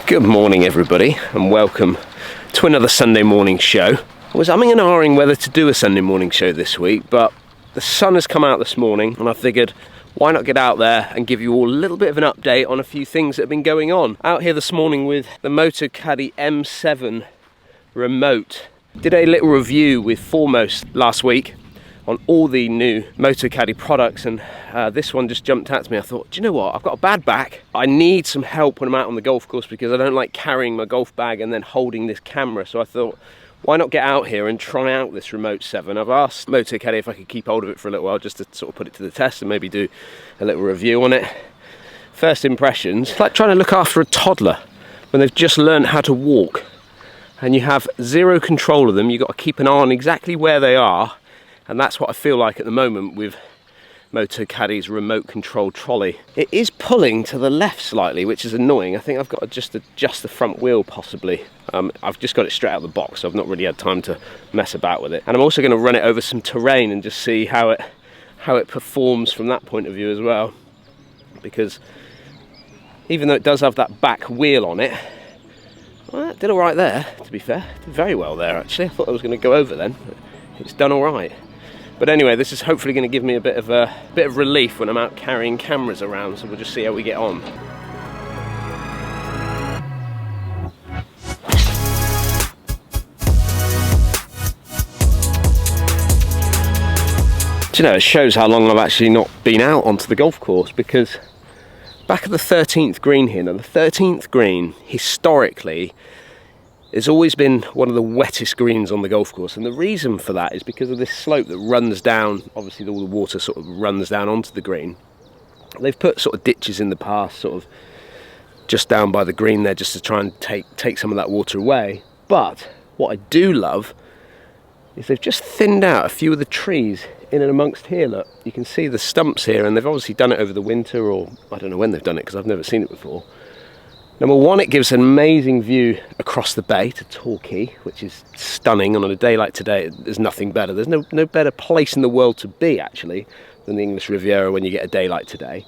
Good morning everybody and welcome to another Sunday morning show. I was umming and ahhing whether to do a Sunday morning show this week, but the sun has come out this morning and I figured why not get out there and give you all a little bit of an update on a few things that have been going on. Out here this morning with the Motocaddy M7 remote. Did a little review with Foremost last week on all the new Motocaddy products, and this one just jumped out to me. I thought, do you know what, I've got a bad back. I need some help when I'm out on the golf course because I don't like carrying my golf bag and then holding this camera. So I thought, why not get out here and try out this Remote 7? I've asked Motocaddy if I could keep hold of it for a little while just to sort of put it to the test and maybe do a little review on it. First impressions, it's like trying to look after a toddler when they've just learned how to walk and you have zero control of them. You've got to keep an eye on exactly where they are. And that's what I feel like at the moment with Motocaddy's remote control trolley. It is pulling to the left slightly, which is annoying. I think I've got to just adjust the front wheel possibly. I've just got it straight out of the box, so I've not really had time to mess about with it. And I'm also going to run it over some terrain and just see how it performs from that point of view as well. Because even though it does have that back wheel on it, well, it did all right there, to be fair. It did very well there actually. I thought I was going to go over then, but it's done all right. But anyway, this is hopefully going to give me a bit of relief when I'm out carrying cameras around, so we'll just see how we get on. Do you know, it shows how long I've actually not been out onto the golf course, because back at the 13th green here, now the 13th green historically it's always been one of the wettest greens on the golf course, and the reason for that is because of this slope that runs down. Obviously all the water sort of runs down onto the green. They've put sort of ditches in the past, sort of just down by the green there, just to try and take some of that water away. But what I do love is they've just thinned out a few of the trees in and amongst here. Look, you can see the stumps here, and they've obviously done it over the winter, or I don't know when they've done it because I've never seen it before. Number one, it gives an amazing view across the bay to Torquay, which is stunning. And on a day like today, there's nothing better. There's no better place in the world to be, actually, than the English Riviera when you get a day like today.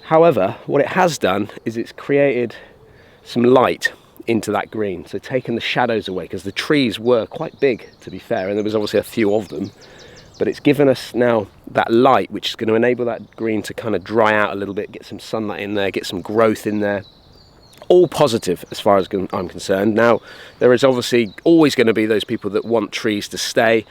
However, what it has done is it's created some light into that green. So taken the shadows away, because the trees were quite big, to be fair, and there was obviously a few of them. But it's given us now that light, which is going to enable that green to kind of dry out a little bit, get some sunlight in there, get some growth in there. All positive as far as I'm concerned. Now, there is obviously always going to be those people that want trees to stay,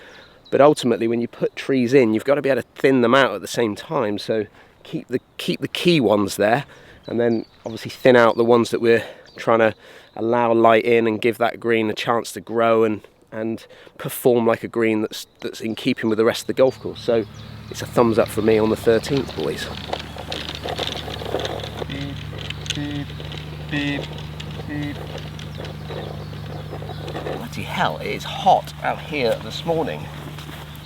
but ultimately when you put trees in, you've got to be able to thin them out at the same time. So keep the key ones there, and then obviously thin out the ones that we're trying to allow light in and give that green a chance to grow and perform like a green that's in keeping with the rest of the golf course. So it's a thumbs up for me on the 13th, boys. Beep, beep. Bloody hell, it is hot out here this morning.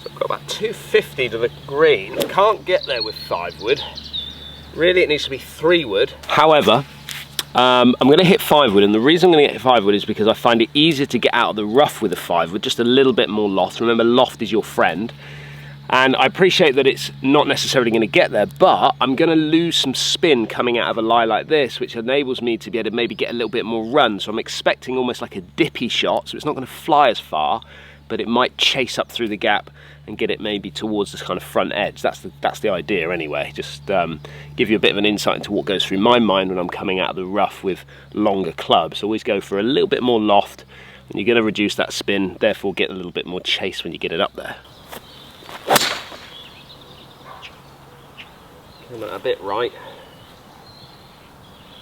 So I've got about 250 to the green. Can't get there with 5 wood. Really, it needs to be 3 wood. However, I'm going to hit 5 wood, and the reason I'm going to hit 5 wood is because I find it easier to get out of the rough with a 5 wood, just a little bit more loft. Remember, loft is your friend. And I appreciate that it's not necessarily going to get there, but I'm going to lose some spin coming out of a lie like this, which enables me to be able to maybe get a little bit more run. So I'm expecting almost like a dippy shot, so it's not going to fly as far, but it might chase up through the gap and get it maybe towards this kind of front edge. That's the idea anyway. Just give you a bit of an insight into what goes through my mind when I'm coming out of the rough with longer clubs. Always go for a little bit more loft, and you're going to reduce that spin, therefore get a little bit more chase when you get it up there. Coming a bit right.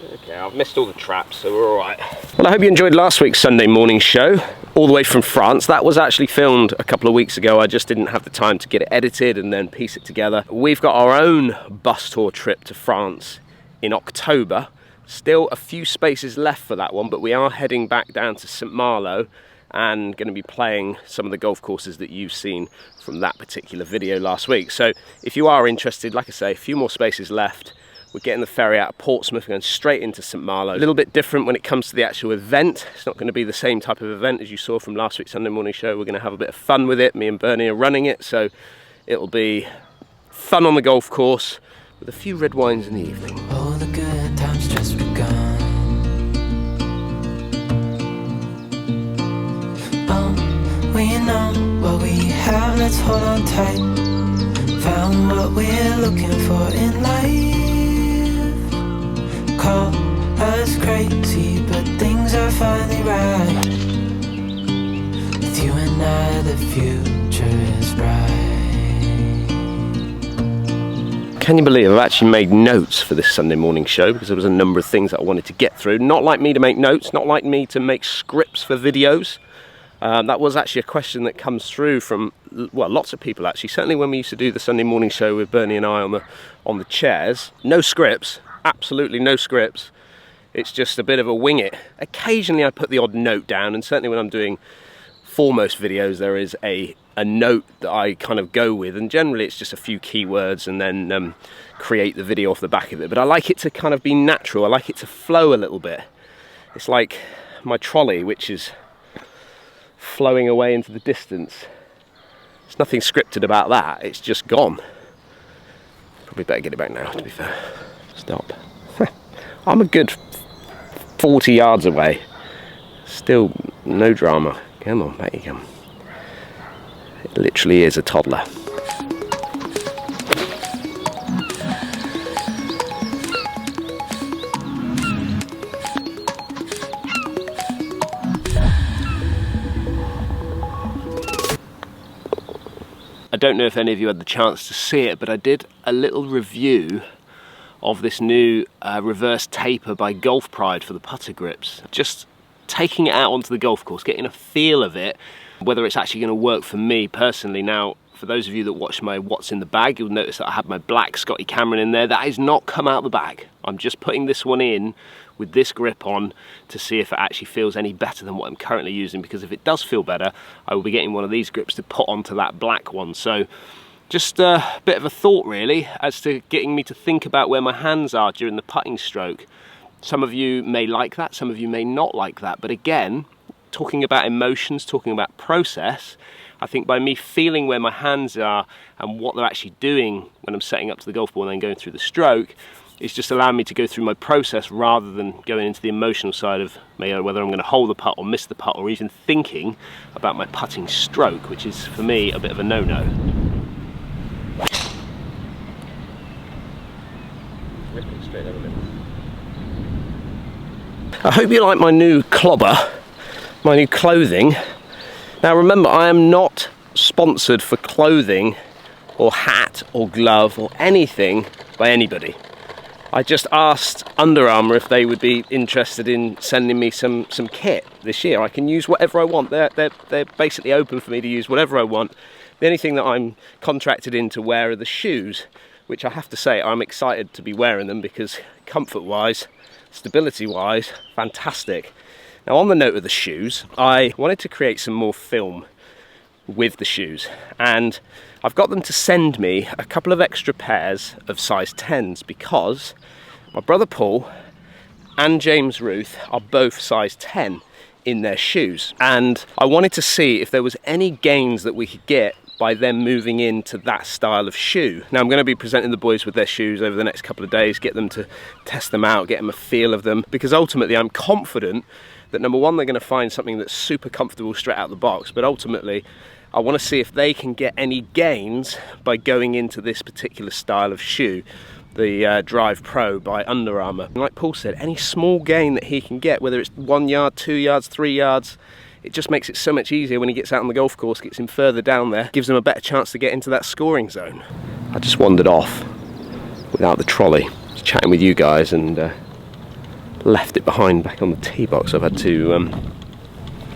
Okay, I've missed all the traps, so we're all right. Well, I hope you enjoyed last week's Sunday morning show, all the way from France. That was actually filmed a couple of weeks ago. I just didn't have the time to get it edited and then piece it together. We've got our own bus tour trip to France in October. Still a few spaces left for that one, but we are heading back down to St Malo and going to be playing some of the golf courses that you've seen from that particular video last week. So if you are interested, like I say, a few more spaces left. We're getting the ferry out of Portsmouth, going straight into St Malo. A little bit different when it comes to the actual event. It's not going to be the same type of event as you saw from last week's Sunday morning show. We're going to have a bit of fun with it. Me and Bernie are running it, so it'll be fun on the golf course with a few red wines in the evening. All the good times just begun. let's hold on tight. Found what we're looking for in life. Call us crazy, but things are finally right. With you and I, the future is bright. Can you believe I've actually made notes for this Sunday morning show, because there was a number of things that I wanted to get through. Not like me to make notes, not like me to make scripts for videos. That was actually a question that comes through from, well, lots of people actually. Certainly when we used to do the Sunday morning show with Bernie and I on the chairs. No scripts, absolutely no scripts. It's just a bit of a wing it. Occasionally I put the odd note down, and certainly when I'm doing foremost videos there is a note that I kind of go with, and generally it's just a few keywords and then create the video off the back of it. But I like it to kind of be natural, I like it to flow a little bit. It's like my trolley, which is flowing away into the distance. There's nothing scripted about that, it's just gone. Probably better get it back now, to be fair. Stop. I'm a good 40 yards away. Still no drama. Come on, back you come. It literally is a toddler. I don't know if any of you had the chance to see it, but I did a little review of this new reverse taper by Golf Pride for the putter grips. Just taking it out onto the golf course, getting a feel of it, whether it's actually going to work for me personally. Now, for those of you that watch my What's in the Bag, you'll notice that I have my black Scotty Cameron in there. That has not come out of the bag. I'm just putting this one in with this grip on to see if it actually feels any better than what I'm currently using, because if it does feel better, I will be getting one of these grips to put onto that black one. So just a bit of a thought really as to getting me to think about where my hands are during the putting stroke. Some of you may like that, some of you may not like that, but again, talking about emotions, talking about process, I think by me feeling where my hands are and what they're actually doing when I'm setting up to the golf ball and then going through the stroke, it's just allowing me to go through my process rather than going into the emotional side of whether I'm going to hold the putt or miss the putt, or even thinking about my putting stroke, which is for me a bit of a no-no. Straight over it. I hope you like my new clobber, my new clothing. Now remember, I am not sponsored for clothing or hat or glove or anything by anybody. I just asked Under Armour if they would be interested in sending me some kit this year. I can use whatever I want. They're basically open for me to use whatever I want. The only thing that I'm contracted in to wear are the shoes, which I have to say I'm excited to be wearing them because comfort-wise, stability-wise, fantastic. Now on the note of the shoes, I wanted to create some more film with the shoes, and I've got them to send me a couple of extra pairs of size 10s because my brother Paul and James Ruth are both size 10 in their shoes, and I wanted to see if there was any gains that we could get by them moving into that style of shoe. Now I'm going to be presenting the boys with their shoes over the next couple of days, get them to test them out, get them a feel of them, because ultimately I'm confident that number one, they're going to find something that's super comfortable straight out of the box, but ultimately I want to see if they can get any gains by going into this particular style of shoe, the Drive Pro by Under Armour. And like Paul said, any small gain that he can get, whether it's 1 yard, 2 yards, 3 yards, it just makes it so much easier when he gets out on the golf course, gets him further down there, gives him a better chance to get into that scoring zone. I just wandered off without the trolley, just chatting with you guys, and left it behind back on the tee box. I've had to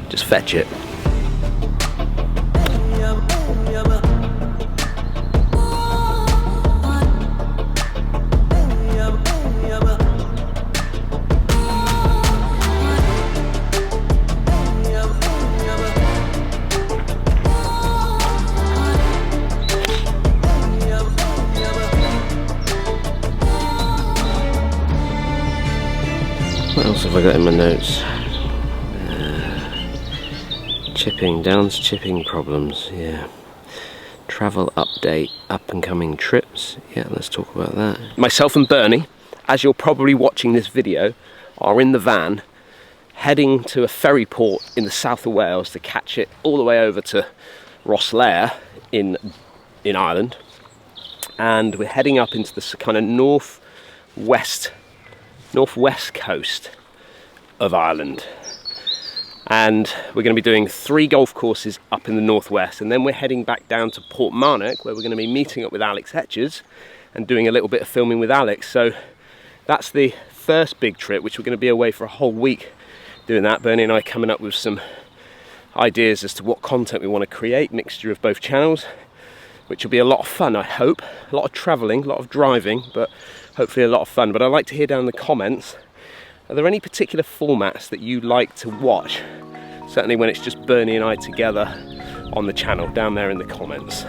just fetch it. What else have I got in my notes? Chipping, Downs chipping problems, yeah. Travel update, up and coming trips, yeah, let's talk about that. Myself and Bernie, as you're probably watching this video, are in the van heading to a ferry port in the south of Wales to catch it all the way over to Rosslare in Ireland, and we're heading up into the kind of northwest coast of Ireland, and we're going to be doing 3 golf courses up in the northwest, and then we're heading back down to Portmarnock, where we're going to be meeting up with Alex Hedges and doing a little bit of filming with Alex. So that's the first big trip, which we're going to be away for a whole week doing that. Bernie and I coming up with some ideas as to what content we want to create, mixture of both channels, which will be a lot of fun, I hope. A lot of travelling, a lot of driving, but hopefully a lot of fun. But I'd like to hear down in the comments, are there any particular formats that you like to watch? Certainly when it's just Bernie and I together on the channel, down there in the comments.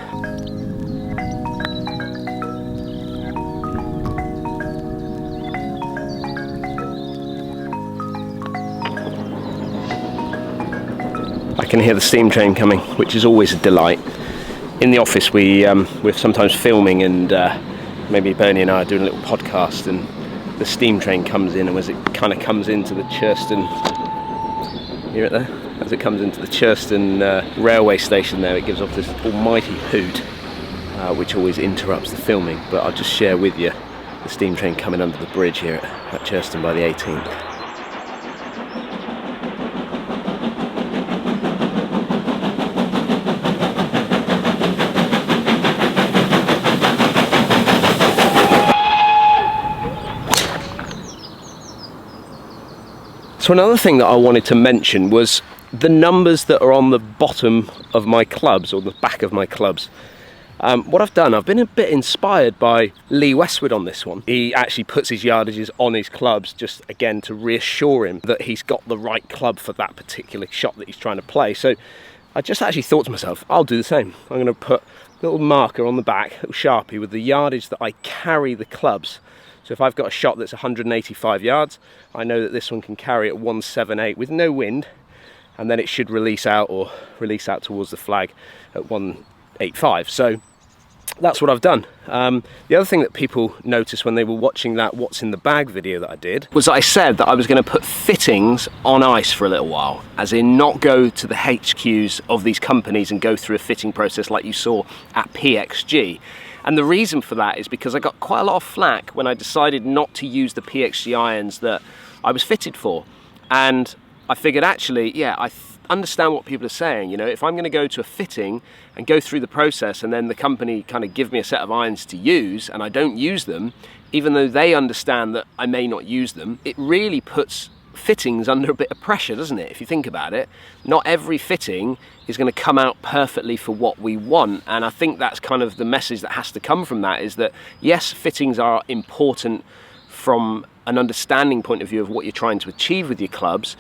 I can hear the steam train coming, which is always a delight. In the office we're sometimes filming, and maybe Bernie and I are doing a little podcast, and the steam train comes in, and as it kind of comes into the Churston, hear it there? As it comes into the Churston railway station there, it gives off this almighty hoot, which always interrupts the filming. But I'll just share with you the steam train coming under the bridge here at Churston by the 18th. So another thing that I wanted to mention was the numbers that are on the bottom of my clubs, or the back of my clubs. What I've done, I've been a bit inspired by Lee Westwood on this one. He actually puts his yardages on his clubs, just again to reassure him that he's got the right club for that particular shot that he's trying to play. So I just actually thought to myself, I'll do the same. I'm going to put a little marker on the back, a little Sharpie, with the yardage that I carry the clubs. So if I've got a shot that's 185 yards, I know that this one can carry at 178 with no wind, and then it should release out towards the flag at 185. So that's what I've done. The other thing that people noticed when they were watching that What's in the Bag video that I did was that I said that I was going to put fittings on ice for a little while, as in not go to the HQs of these companies and go through a fitting process like you saw at PXG. And the reason for that is because I got quite a lot of flack when I decided not to use the PXG irons that I was fitted for. And I figured, actually, yeah, I understand what people are saying. You know, if I'm going to go to a fitting and go through the process, and then the company kind of give me a set of irons to use, and I don't use them, even though they understand that I may not use them, it really puts fittings under a bit of pressure, doesn't it? If you think about it, not every fitting is going to come out perfectly for what we want, and I think that's kind of the message that has to come from that, is that yes, fittings are important from an understanding point of view of what you're trying to achieve with your clubs,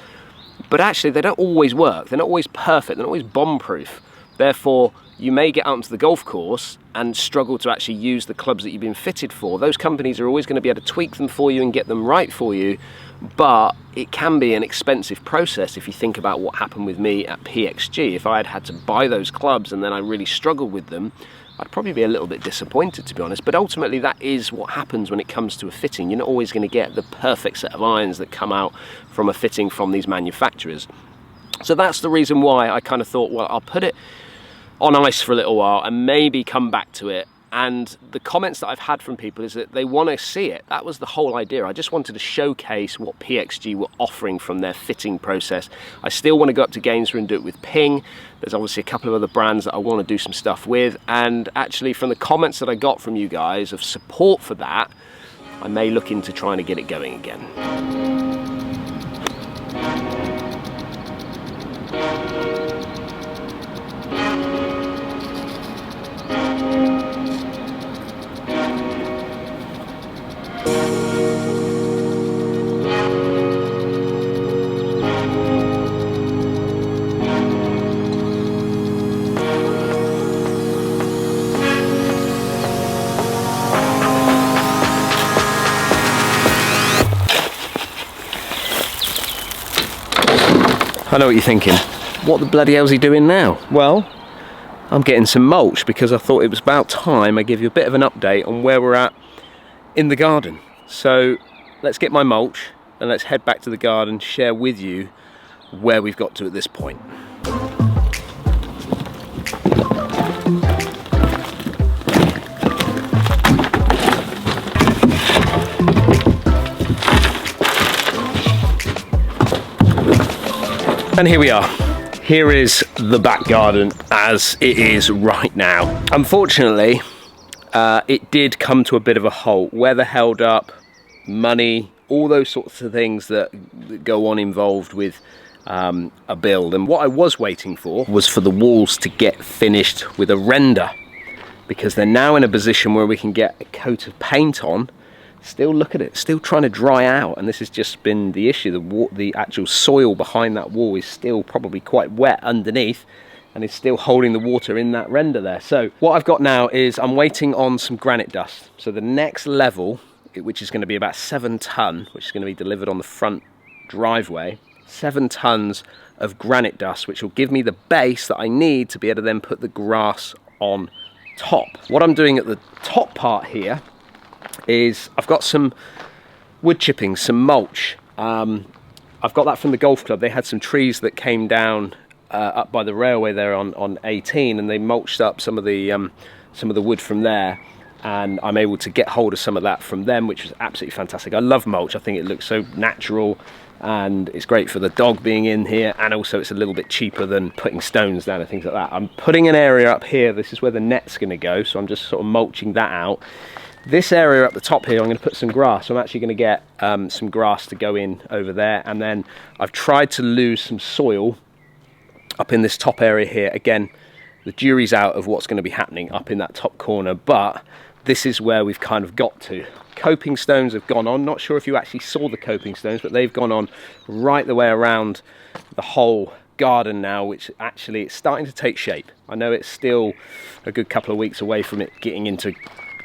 but actually they don't always work. They're not always perfect, they're not always bomb-proof. Therefore, you may get out onto the golf course and struggle to actually use the clubs that you've been fitted for. Those companies are always going to be able to tweak them for you and get them right for you, but it can be an expensive process if you think about what happened with me at PXG. If I had had to buy those clubs and then I really struggled with them, I'd probably be a little bit disappointed, to be honest. But ultimately, that is what happens when it comes to a fitting. You're not always going to get the perfect set of irons that come out from a fitting from these manufacturers. So that's the reason why I kind of thought, well, I'll put it on ice for a little while and maybe come back to it. And the comments that I've had from people is that they want to see it. That was the whole idea. I just wanted to showcase what PXG were offering from their fitting process. I still want to go up to Gainsborough and do it with Ping. There's obviously a couple of other brands that I want to do some stuff with. And actually, from the comments that I got from you guys of support for that, I may look into trying to get it going again. I know what you're thinking. What the bloody hell's he doing now? Well, I'm getting some mulch because I thought it was about time I give you a bit of an update on where we're at in the garden. So let's get my mulch and let's head back to the garden, share with you where we've got to at this point. And here we are. Here is the back garden as it is right now. Unfortunately, it did come to a bit of a halt. Weather held up, money, all those sorts of things that go on involved with a build. And what I was waiting for was for the walls to get finished with a render, because they're now in a position where we can get a coat of paint on. Still, look at it, still trying to dry out, and this has just been the issue. The actual soil behind that wall is still probably quite wet underneath, and is still holding the water in that render there. So what I've got now is I'm waiting on some granite dust. So the next level, which is going to be about 7 ton, which is going to be delivered on the front driveway, 7 tons of granite dust, which will give me the base that I need to be able to then put the grass on top. What I'm doing at the top part here is I've got some wood chippings, some mulch. I've got that from the golf club. They had some trees that came down up by the railway there on 18, and they mulched up some of the wood from there, and I'm able to get hold of some of that from them, which was absolutely fantastic. I love mulch. I think it looks so natural, and it's great for the dog being in here, and also it's a little bit cheaper than putting stones down and things like that. I'm putting an area up here. This is where the net's going to go, so I'm just sort of mulching that out. This area up the top here, I'm going to put some grass. So I'm actually going to get some grass to go in over there, and then I've tried to lose some soil up in this top area here. Again, the jury's out of what's going to be happening up in that top corner, but this is where we've kind of got to. Coping stones have gone on. Not sure if you actually saw the coping stones, but they've gone on right the way around the whole garden now, which actually it's starting to take shape. I know it's still a good couple of weeks away from it getting into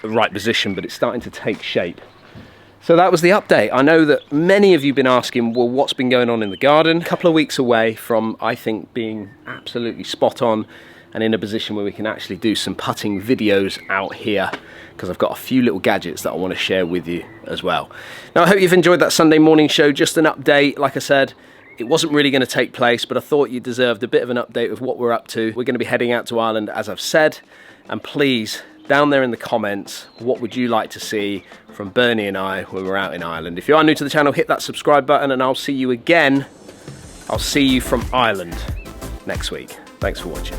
the right position, but it's starting to take shape. So that was the update. I know that many of you have been asking, well, what's been going on in the garden? A couple of weeks away from, I think, being absolutely spot on and in a position where we can actually do some putting videos out here, because I've got a few little gadgets that I want to share with you as well. Now, I hope you've enjoyed that Sunday morning show. Just an update. Like I said, it wasn't really going to take place, but I thought you deserved a bit of an update of what we're up to. We're going to be heading out to Ireland, as I've said, and please, down there in the comments, what would you like to see from Bernie and I when we're out in Ireland? If you are new to the channel, hit that subscribe button, and I'll see you again. I'll see you from Ireland next week. Thanks for watching.